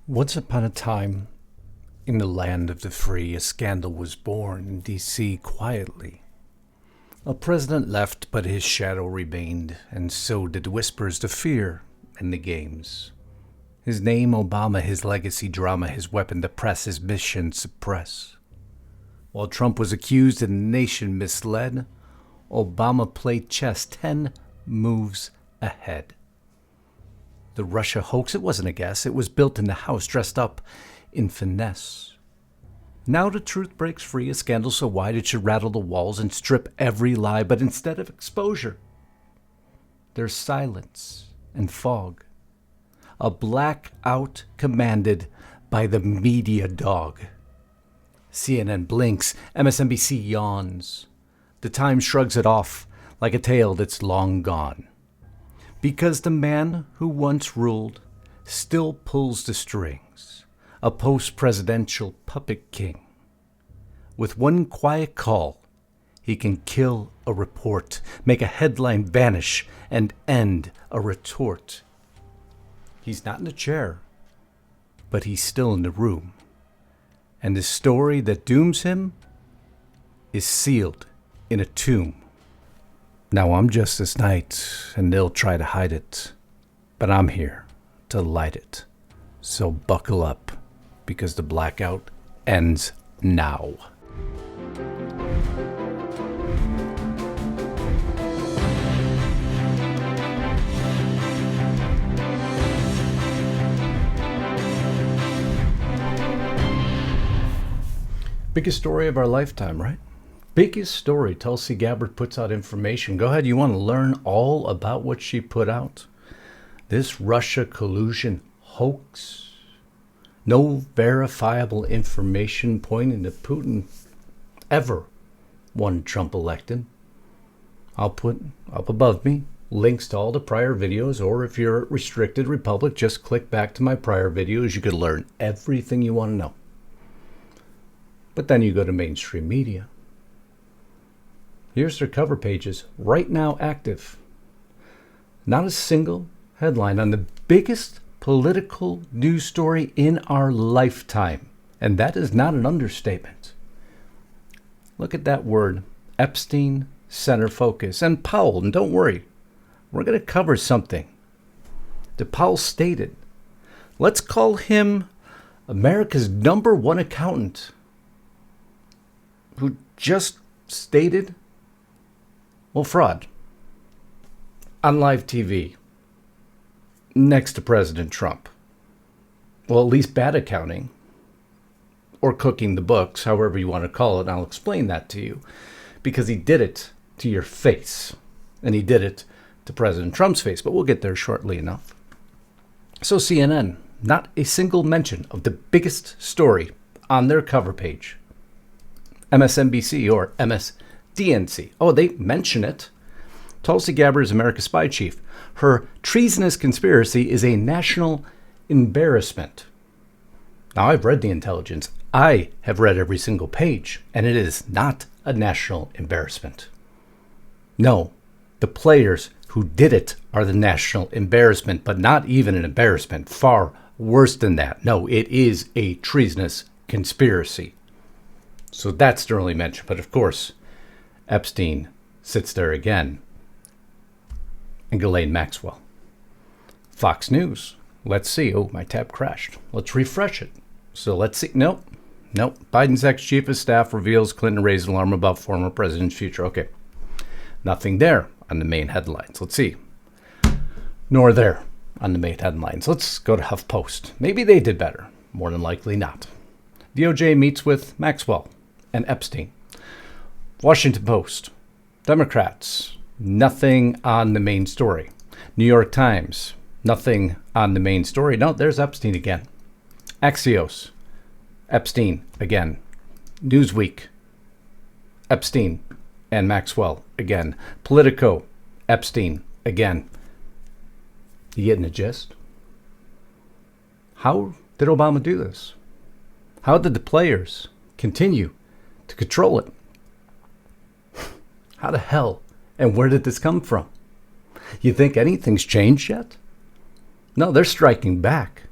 Once upon a time, in the land of the free, a scandal was born in D.C. quietly. A president left, but his shadow remained, and so did the whispers, the fear, and the games. His name, Obama, his legacy, drama, his weapon, the press, his mission, suppress. While Trump was accused and the nation misled, Obama played chess 10 moves ahead. The Russia hoax, it wasn't a guess. It was built in the house, dressed up in finesse. Now the truth breaks free, a scandal so wide it should rattle the walls and strip every lie. But instead of exposure, there's silence and fog. A blackout commanded by the media dog. CNN blinks, MSNBC yawns. The Times shrugs it off like a tale that's long gone. Because the man who once ruled still pulls the strings, a post-presidential puppet king. With one quiet call, he can kill a report, make a headline vanish, and end a retort. He's not in a chair, but he's still in the room. And the story that dooms him is sealed in a tomb. Now I'm Justus Knight, and they'll try to hide it, but I'm here to light it. So buckle up, because the blackout ends now. Biggest story of our lifetime, right? Biggest story. Tulsi Gabbard puts out information. Go ahead, you want to learn all about what she put out? This Russia collusion hoax. No verifiable information pointing to Putin ever won Trump elected. I'll put up above me links to all the prior videos, or if you're a restricted republic, just click back to my prior videos. You could learn everything you want to know. But then you go to mainstream media. Here's their cover pages, right now active. Not a single headline on the biggest political news story in our lifetime. And that is not an understatement. Look at that word, Epstein, center focus. And Powell, and don't worry, we're going to cover something that Powell stated. Let's call him America's #1 accountant, who just stated, fraud on live TV next to President Trump. Well, at least bad accounting or cooking the books, however you want to call it. And I'll explain that to you, because he did it to your face and he did it to President Trump's face, but we'll get there shortly enough. So CNN, not a single mention of the biggest story on their cover page. MSNBC or MSDNC. Oh, they mention it. Tulsi Gabbard is America's spy chief. Her treasonous conspiracy is a national embarrassment. Now, I've read the intelligence. I have read every single page, and it is not a national embarrassment. No, the players who did it are the national embarrassment, but not even an embarrassment. Far worse than that. No, it is a treasonous conspiracy. So that's the only mention. But of course, Epstein sits there again. And Ghislaine Maxwell. Fox News. Let's see. Oh, my tab crashed. Let's refresh it. So let's see. Nope. Biden's ex-chief of staff reveals Clinton raised alarm about former president's future. Okay. Nothing there on the main headlines. Let's see. Nor there on the main headlines. Let's go to HuffPost. Maybe they did better. More than likely not. DOJ meets with Maxwell and Epstein. Washington Post. Democrats. Nothing on the main story. New York Times. Nothing on the main story. No, there's Epstein again. Axios. Epstein again. Newsweek. Epstein and Maxwell again. Politico. Epstein again. You getting the gist? How did Obama do this? How did the players continue to control it? How the hell and where did this come from? You think anything's changed yet? No, they're striking back.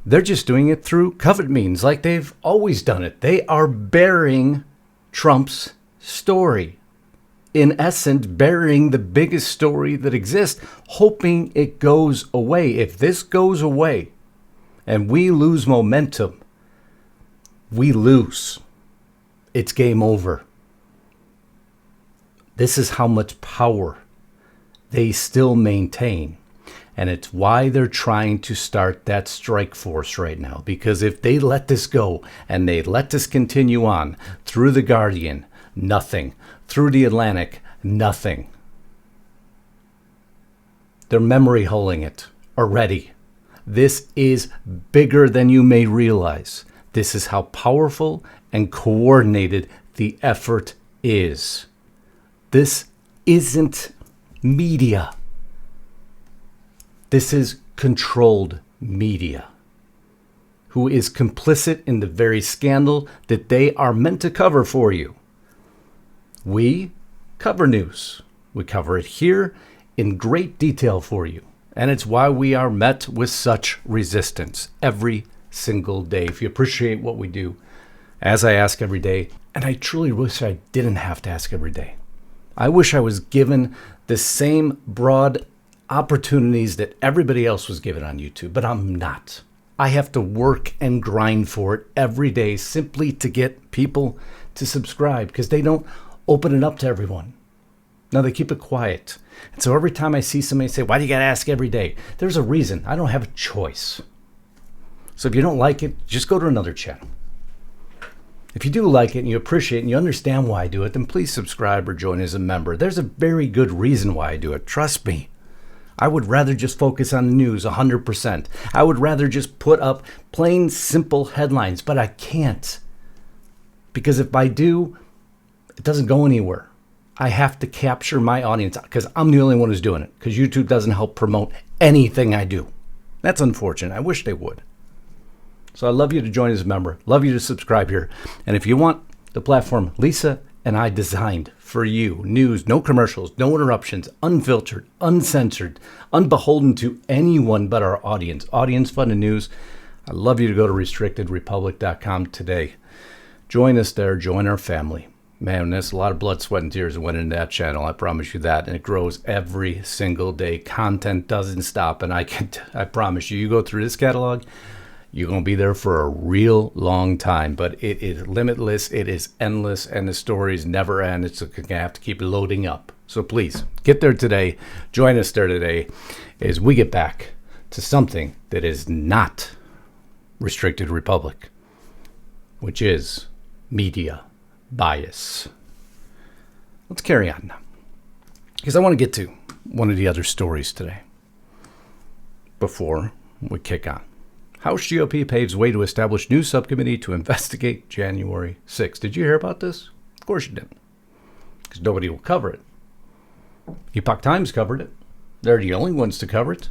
They're just doing it through covet means like they've always done it. They are burying Trump's story. In essence, burying the biggest story that exists, hoping it goes away. If this goes away and we lose momentum, we lose. It's game over. This is how much power they still maintain. And it's why they're trying to start that strike force right now. Because if they let this go and they let this continue on through The Guardian, nothing. Through The Atlantic, nothing. They're memory holing it already. This is bigger than you may realize. This is how powerful and coordinated the effort is. This isn't media. This is controlled media, who is complicit in the very scandal that they are meant to cover for you. We cover news. We cover it here in great detail for you. And it's why we are met with such resistance every single day. If you appreciate what we do, as I ask every day, and I truly wish I didn't have to ask every day. I wish I was given the same broad opportunities that everybody else was given on YouTube, but I'm not. I have to work and grind for it every day simply to get people to subscribe because they don't open it up to everyone. No, they keep it quiet. And so every time I see somebody say, why do you got to ask every day? There's a reason. I don't have a choice. So if you don't like it, just go to another channel. If you do like it and you appreciate it and you understand why I do it, then please subscribe or join as a member. There's a very good reason why I do it. Trust me. I would rather just focus on the news 100%. I would rather just put up plain, simple headlines, but I can't. Because if I do, it doesn't go anywhere. I have to capture my audience because I'm the only one who's doing it because YouTube doesn't help promote anything I do. That's unfortunate. I wish they would. So I'd love you to join as a member. Love you to subscribe here. And if you want the platform Lisa and I designed for you, news, no commercials, no interruptions, unfiltered, uncensored, unbeholden to anyone but our audience, audience-funded news, I'd love you to go to restrictedrepublic.com today. Join us there. Join our family. Man, there's a lot of blood, sweat, and tears that went into that channel. I promise you that. And it grows every single day. Content doesn't stop. And I promise you, you go through this catalog, you're going to be there for a real long time. But it is limitless. It is endless. And the stories never end. It's going to have to keep loading up. So please, get there today. Join us there today as we get back to something that is not Restricted Republic, which is media bias. Let's carry on now, because I want to get to one of the other stories today before we kick on. House GOP paves way to establish new subcommittee to investigate January 6th. Did you hear about this? Of course you didn't, because nobody will cover it. Epoch Times covered it. They're the only ones to cover it.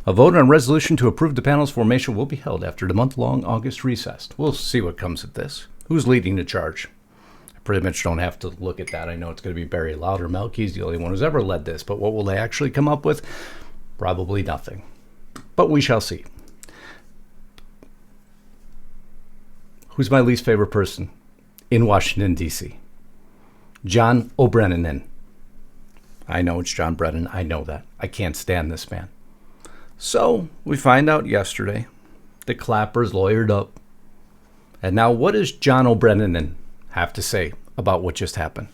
A vote on resolution to approve the panel's formation will be held after the month-long August recess. We'll see what comes of this. Who's leading the charge? Pretty much don't have to look at that. I know it's going to be Barry Loudermilk. He's the only one who's ever led this. But what will they actually come up with? Probably nothing. But we shall see. Who's my least favorite person in Washington, D.C.? John O'Brennan. I know it's John Brennan. I know that. I can't stand this man. So we find out yesterday that Clapper's lawyered up. And now what does John O'Brennan have to say about what just happened?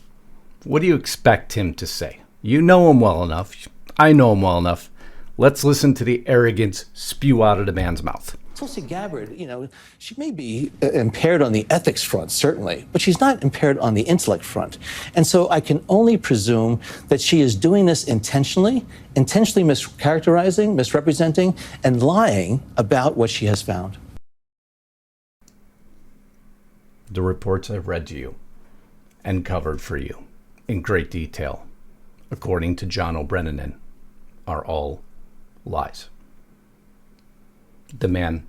What do you expect him to say? You know him well enough. I know him well enough. Let's listen to the arrogance spew out of the man's mouth. Tulsi Gabbard, she may be impaired on the ethics front, certainly, but she's not impaired on the intellect front. And so I can only presume that she is doing this intentionally mischaracterizing, misrepresenting, and lying about what she has found. The reports I've read to you and covered for you in great detail, according to John O'Brennan, are all lies. The man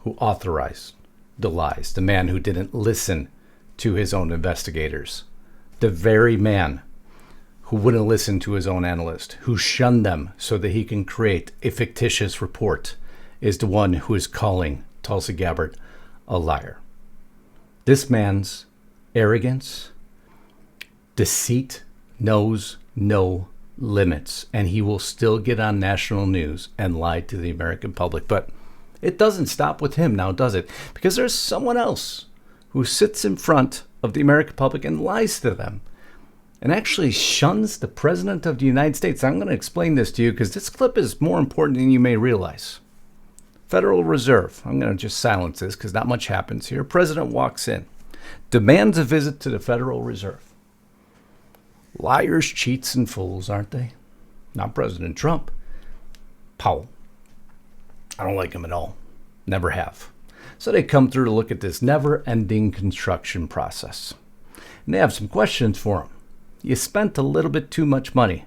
who authorized the lies, the man who didn't listen to his own investigators, the very man who wouldn't listen to his own analyst, who shunned them so that he can create a fictitious report, is the one who is calling Tulsi Gabbard a liar. This man's arrogance, deceit knows no limits, and he will still get on national news and lie to the American public. But it doesn't stop with him now, does it? Because there's someone else who sits in front of the American public and lies to them and actually shuns the President of the United States. I'm going to explain this to you because this clip is more important than you may realize. Federal Reserve. I'm going to just silence this because not much happens here. President walks in, demands a visit to the Federal Reserve. Liars, cheats, and fools, aren't they? Not President Trump. Powell. I don't like him at all. Never have. So they come through to look at this never-ending construction process. And they have some questions for him. You spent a little bit too much money.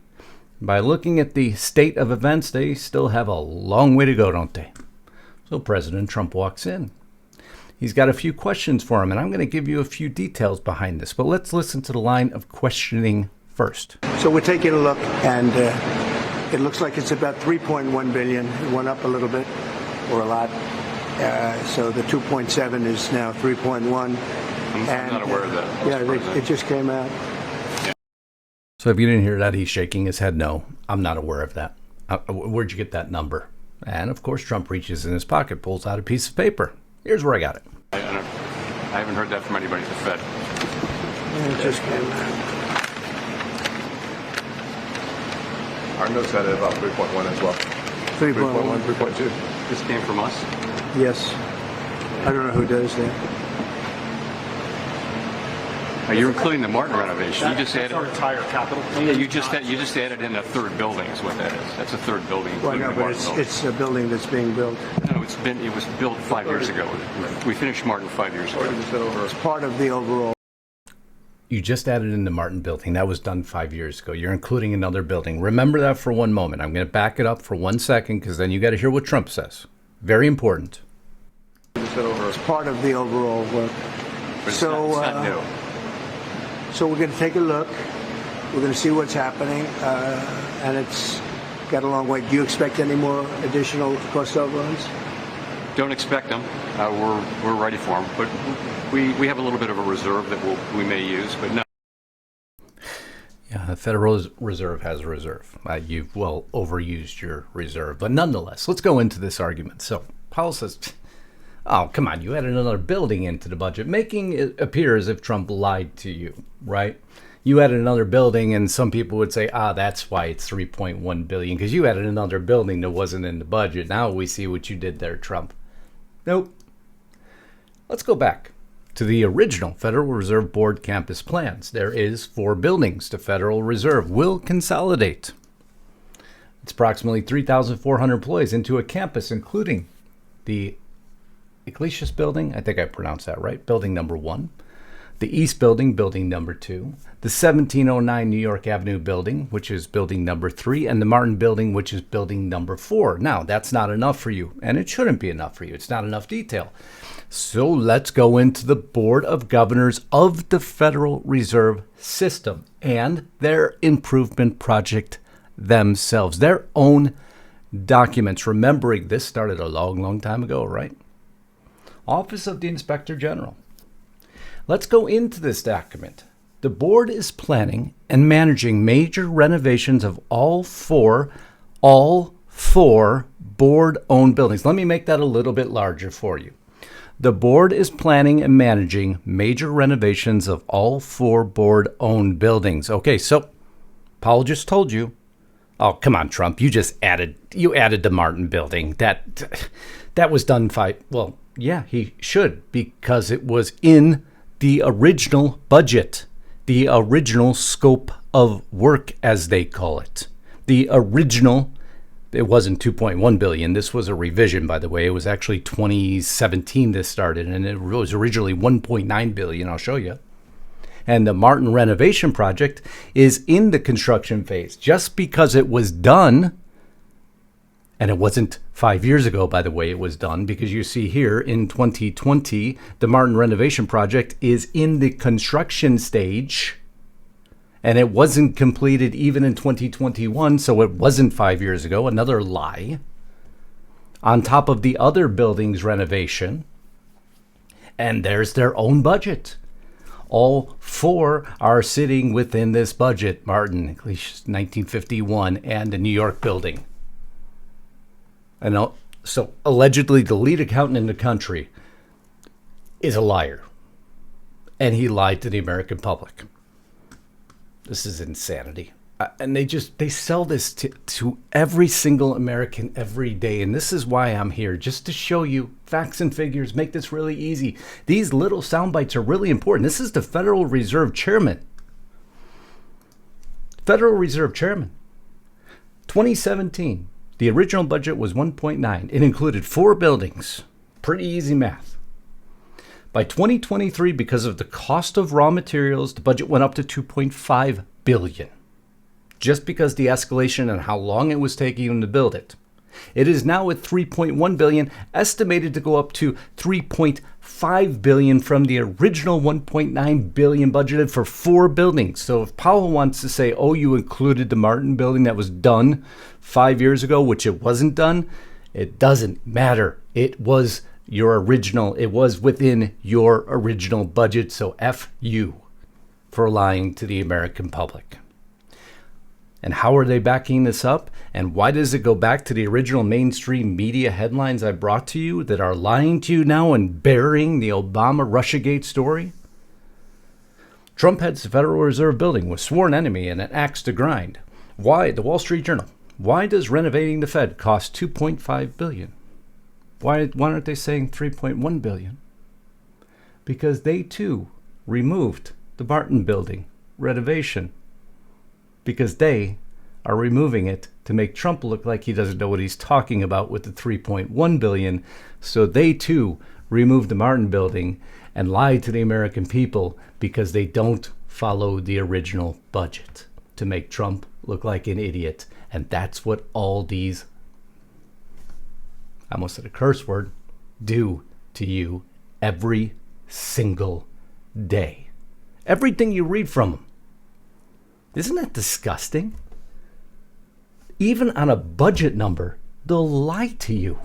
By looking at the state of events, they still have a long way to go, don't they? So President Trump walks in. He's got a few questions for him, and I'm going to give you a few details behind this. But let's listen to the line of questioning first. So we're taking a look, and it looks like it's about 3.1 billion. It went up a little bit, or a lot. So the 2.7 is now 3.1. I'm not aware of that. Yeah, it just came out. So if you didn't hear that, he's shaking his head no. I'm not aware of that. Where'd you get that number? And of course, Trump reaches in his pocket, pulls out a piece of paper. Here's where I got it. I haven't heard that from anybody at the Fed. It just came out. Our notes had it about 3.1 as well. 3.1. 3.2. This came from us? Yes. I don't know who does that. You're including the Martin renovation. You just added our entire capital. Yeah, you just added in a third building. Is what that is. That's a third building. Well, including no, the but Martin building. it's a building that's being built. No, it was built 5 years ago. We finished Martin 5 years ago. It's part of the overall. You just added in the Martin building. That was done 5 years ago. You're including another building. Remember that for one moment. I'm going to back it up for 1 second because then you got to hear what Trump says. Very important. It's part of the overall work. But it's So, not new. So we're going to take a look. We're going to see what's happening, and it's got a long way. Do you expect any more additional cost overruns? Don't expect them. We're ready for them. But we have a little bit of a reserve that we may use, but no. Yeah, the Federal Reserve has a reserve. You've well overused your reserve. But nonetheless, let's go into this argument. So Powell says, oh, come on, you added another building into the budget, making it appear as if Trump lied to you, right? You added another building, and some people would say, that's why it's 3.1 billion, because you added another building that wasn't in the budget. Now we see what you did there, Trump. Nope. Let's go back to the original Federal Reserve Board campus plans. There is 4 buildings the Federal Reserve will consolidate. It's approximately 3,400 employees into a campus, including the Iglesias building, I think I pronounced that right, building number 1. The East building, building number 2. The 1709 New York Avenue building, which is building number 3. And the Martin building, which is building number 4. Now, that's not enough for you, and it shouldn't be enough for you. It's not enough detail. So let's go into the Board of Governors of the Federal Reserve System and their improvement project themselves, their own documents. Remembering this started a long, long time ago, right? Office of the Inspector General. Let's go into this document. The board is planning and managing major renovations of all four board-owned buildings. Let me make that a little bit larger for you. The board is planning and managing major renovations of all 4 board-owned buildings. Okay, so Powell just told you. Oh, come on, Trump. You added the Martin building. That was done well, yeah, he should, because it was in the original budget, the original scope of work, as they call it. The original, it wasn't 2.1 billion. This was a revision, by the way. It was actually 2017 this started, and it was originally 1.9 billion. I'll show you. And the Martin renovation project is in the construction phase. Just because it was done, and it wasn't 5 years ago, by the way, it was done, because you see here in 2020, the Martin renovation project is in the construction stage, and it wasn't completed even in 2021, so it wasn't 5 years ago. Another lie. on top of the other buildings renovation. And there's their own budget. All four are sitting within this budget, Martin, at least 1951, and the New York building. And so allegedly the lead accountant in the country is a liar. And he lied to the American public. This is insanity. And they sell this to every single American every day. And this is why I'm here, just to show you facts and figures, make this really easy. These little sound bites are really important. This is the Federal Reserve Chairman. Federal Reserve Chairman. 2017, the original budget was 1.9. It included 4 buildings. Pretty easy math. By 2023, because of the cost of raw materials, the budget went up to 2.5 billion. Just because the escalation and how long it was taking them to build it. It is now at 3.1 billion, estimated to go up to 3.5 billion from the original 1.9 billion budgeted for 4 buildings. So if Powell wants to say, oh, you included the Martin building that was done 5 years ago, which it wasn't done, it doesn't matter. It was your original. It was within your original budget. So F you for lying to the American public. And how are they backing this up? And why does it go back to the original mainstream media headlines I brought to you that are lying to you now and burying the Obama Russiagate story? Trump heads the Federal Reserve Building with sworn enemy and an axe to grind. Why? The Wall Street Journal. Why does renovating the Fed cost $2.5 billion? Why aren't they saying $3.1 billion? Because they too removed the Martin Building renovation. Because they are removing it to make Trump look like he doesn't know what he's talking about with the 3.1 billion. So they too removed the Martin Building and lied to the American people because they don't follow the original budget to make Trump look like an idiot. And that's what all these, I almost said a curse word, do to you every single day. Everything you read from them. Isn't that disgusting? Even on a budget number, they'll lie to you.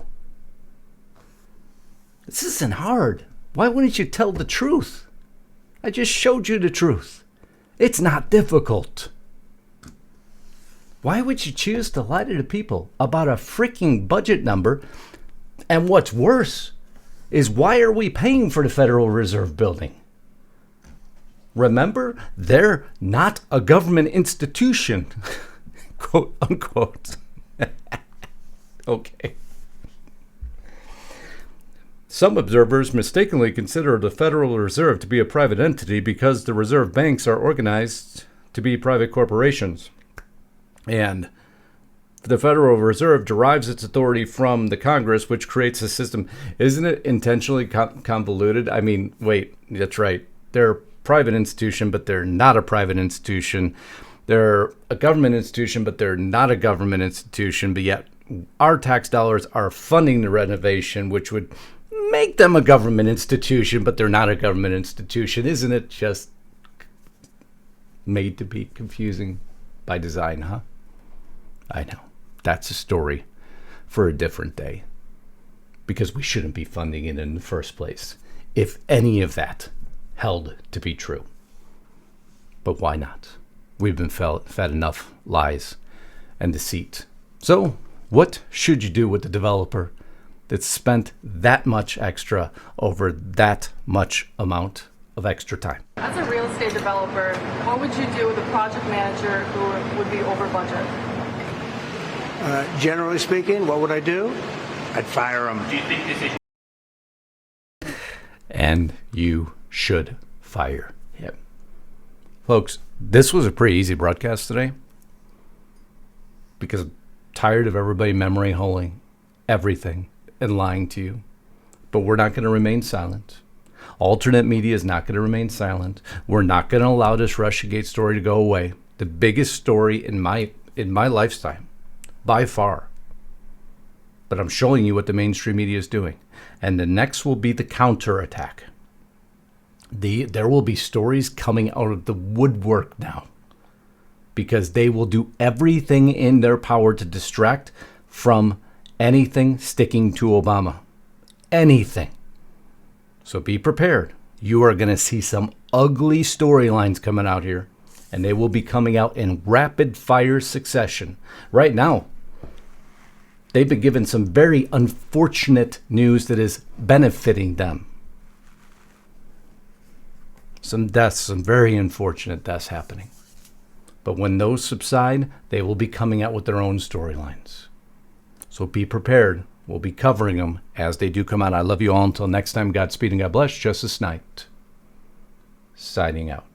This isn't hard. Why wouldn't you tell the truth? I just showed you the truth. It's not difficult. Why would you choose to lie to the people about a freaking budget number? And what's worse is, why are we paying for the Federal Reserve Building? Remember, they're not a government institution, quote unquote. Okay. Some observers mistakenly consider the Federal Reserve to be a private entity because the reserve banks are organized to be private corporations. And the Federal Reserve derives its authority from the Congress, which creates a system. Isn't it intentionally convoluted? I mean, wait, that's right. They're private institution, but they're not a private institution. They're a government institution, but they're not a government institution. But yet our tax dollars are funding the renovation, which would make them a government institution, but they're not a government institution. Isn't it just made to be confusing by design, huh? I know. That's a story for a different day, because we shouldn't be funding it in the first place, if any of that held to be true. But why not? We've been fed enough lies and deceit. So what should you do with the developer that spent that much extra over that much amount of extra time? As a real estate developer, what would you do with a project manager who would be over budget? Generally speaking, what would I do? I'd fire him. Do you think this is... And you should fire him. Folks, this was a pretty easy broadcast today, because I'm tired of everybody memory holing everything and lying to you. But we're not going to remain silent. Alternate media is not going to remain silent. We're not going to allow this Russiagate story to go away. The biggest story in my lifetime, by far. But I'm showing you what the mainstream media is doing. And the next will be the counterattack. There will be stories coming out of the woodwork now, because they will do everything in their power to distract from anything sticking to Obama. Anything. So be prepared. You are going to see some ugly storylines coming out here, and they will be coming out in rapid fire succession. Right now, they've been given some very unfortunate news that is benefiting them. Some deaths, some very unfortunate deaths happening. But when those subside, they will be coming out with their own storylines. So be prepared. We'll be covering them as they do come out. I love you all. Until next time, Godspeed and God bless. Justus Knight, signing out.